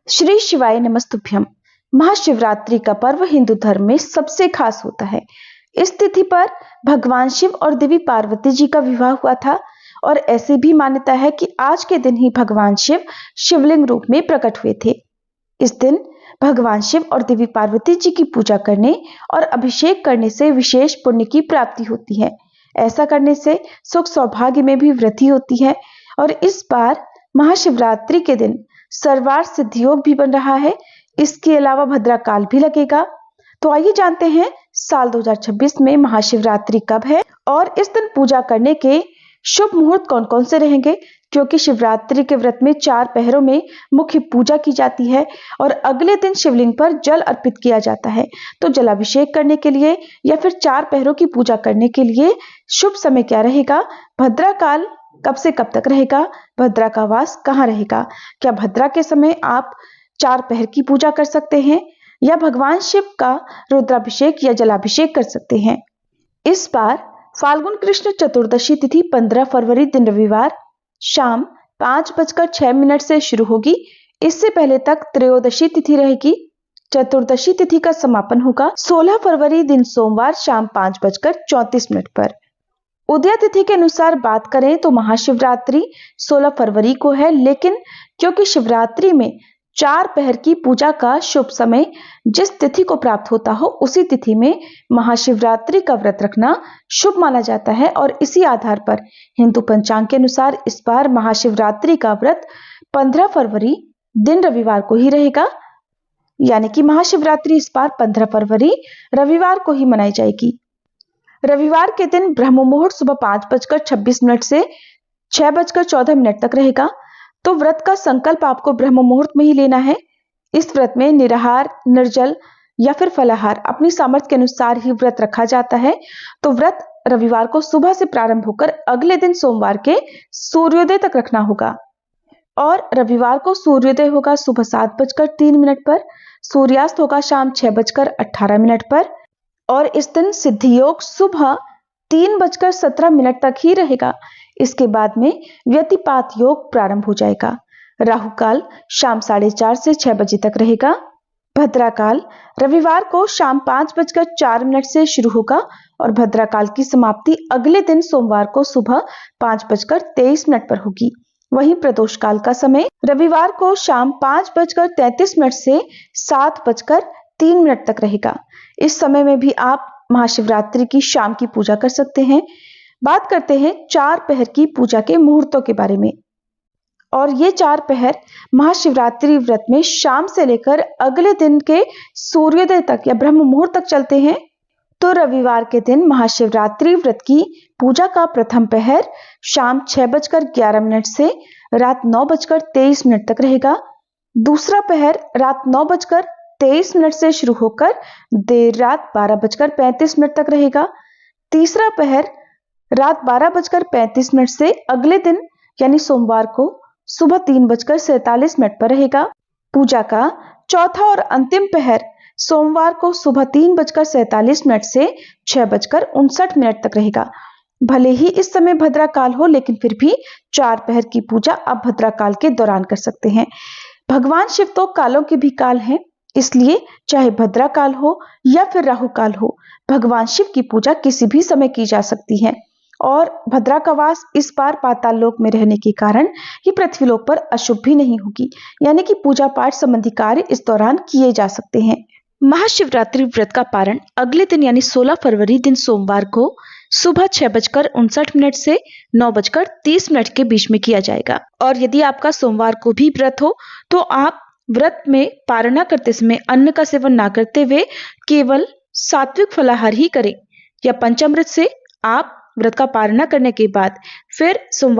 श्री शिवाय नमस्तुभ्यम। महाशिवरात्रि का पर्व हिंदू धर्म में सबसे खास होता है। इस तिथि पर भगवान शिव और देवी पार्वती जी का विवाह हुआ था और ऐसी भी मान्यता है कि आज के दिन ही भगवान शिव शिवलिंग रूप में प्रकट हुए थे। इस दिन भगवान शिव और देवी पार्वती जी की पूजा करने और अभिषेक करने से विशेष पुण्य की प्राप्ति होती है। ऐसा करने से सुख सौभाग्य में भी वृद्धि होती है और इस बार महाशिवरात्रि के दिन सर्वार्थ सिद्धि योग भी बन रहा है। इसके अलावा भद्राकाल भी लगेगा। तो आइए जानते हैं साल 2026 में महाशिवरात्रि कब है और इस दिन पूजा करने के शुभ मुहूर्त कौन कौन से रहेंगे। क्योंकि शिवरात्रि के व्रत में 4 पहरों में मुख्य पूजा की जाती है और अगले दिन शिवलिंग पर जल अर्पित किया जाता है। तो जलाभिषेक करने के लिए या फिर 4 पहरों की पूजा करने के लिए शुभ समय क्या रहेगा, भद्राकाल कब से कब तक रहेगा, भद्रा का वास कहाँ रहेगा, क्या भद्रा के समय आप 4 पहर की पूजा कर सकते हैं या भगवान शिव का रुद्राभिषेक या जलाभिषेक कर सकते हैं। इस बार फाल्गुन कृष्ण चतुर्दशी तिथि 15 फरवरी दिन रविवार शाम 5:06 से शुरू होगी। इससे पहले तक त्रयोदशी तिथि रहेगी। चतुर्दशी तिथि का समापन होगा 16 फरवरी दिन सोमवार शाम 5:34 पर। उदय तिथि के अनुसार बात करें तो महाशिवरात्रि 16 फरवरी को है, लेकिन क्योंकि शिवरात्रि में 4 पहर की पूजा का शुभ समय जिस तिथि को प्राप्त होता हो उसी तिथि में महाशिवरात्रि का व्रत रखना शुभ माना जाता है और इसी आधार पर हिंदू पंचांग के अनुसार इस बार महाशिवरात्रि का व्रत 15 फरवरी दिन रविवार को ही रहेगा। यानी कि महाशिवरात्रि इस बार 15 फरवरी रविवार को ही मनाई जाएगी। रविवार के दिन ब्रह्म मुहूर्त सुबह 5:26 से 6:14 तक रहेगा। तो व्रत का संकल्प आपको ब्रह्म मुहूर्त में ही लेना है। इस व्रत में निराहार, निर्जल या फिर फलाहार अपनी सामर्थ्य के अनुसार ही व्रत रखा जाता है। तो व्रत रविवार को सुबह से प्रारंभ होकर अगले दिन सोमवार के सूर्योदय तक रखना होगा और रविवार को सूर्योदय होगा सुबह 7:03 पर, सूर्यास्त होगा शाम 6:18 पर और इस दिन सिद्धि योग सुबह 3:17 तक ही रहेगा। इसके बाद में व्यतिपात योग प्रारंभ हो जाएगा। राहु काल शाम 4:30 से 6 बजे तक रहेगा। भद्राकाल रविवार को शाम 5:04 से शुरू होगा और भद्राकाल की समाप्ति अगले दिन सोमवार को सुबह 5:23 पर होगी। वहीं प्रदोष काल का समय रविवार को शाम 5:33 से 7:03 तक रहेगा। इस समय में भी आप महाशिवरात्रि की शाम की पूजा कर सकते हैं। बात करते हैं 4 पहर की पूजा के मुहूर्तों के बारे में। और ये 4 पहर महाशिवरात्रि व्रत में शाम से लेकर अगले दिन के सूर्योदय तक या ब्रह्म मुहूर्त तक चलते हैं। तो रविवार के दिन महाशिवरात्रि व्रत की पूजा का प्रथम पहर शाम 6:11 से रात 9:23 तक रहेगा। दूसरा पहर रात 9:23 से शुरू होकर देर रात 12:35 तक रहेगा। तीसरा पहर रात 12:35 से अगले दिन यानी सोमवार को सुबह 3:47 पर रहेगा। पूजा का चौथा और अंतिम पहर सोमवार को सुबह 3:47 से 6:59 तक रहेगा। भले ही इस समय भद्राकाल हो, लेकिन फिर भी 4 पहर की पूजा आप भद्राकाल के दौरान कर सकते हैं। भगवान शिव तो कालों के भी काल हैं, इसलिए चाहे भद्राकाल हो या फिर राहु काल हो, भगवान शिव की पूजा किसी भी समय की जा सकती है। और भद्रा का वास इस बार पाताल लोक में रहने के कारण ये पृथ्वीलोक पर अशुभ भी नहीं होगी, यानी कि पूजा पाठ संबंधी कार्य इस दौरान किए जा सकते हैं। महाशिवरात्रि व्रत का पारण अगले दिन यानी 16 फरवरी दिन सोमवार को सुबह 6:59 से 9:30 के बीच में किया जाएगा। और यदि आपका सोमवार को भी व्रत हो तो आप व्रत में पारणा करते समय अन्न का सेवन ना करते हुए केवल सात्विक फलाहार ही करें या पंचामृत से आप व्रत का पारणा करने के बाद फिर सोमवार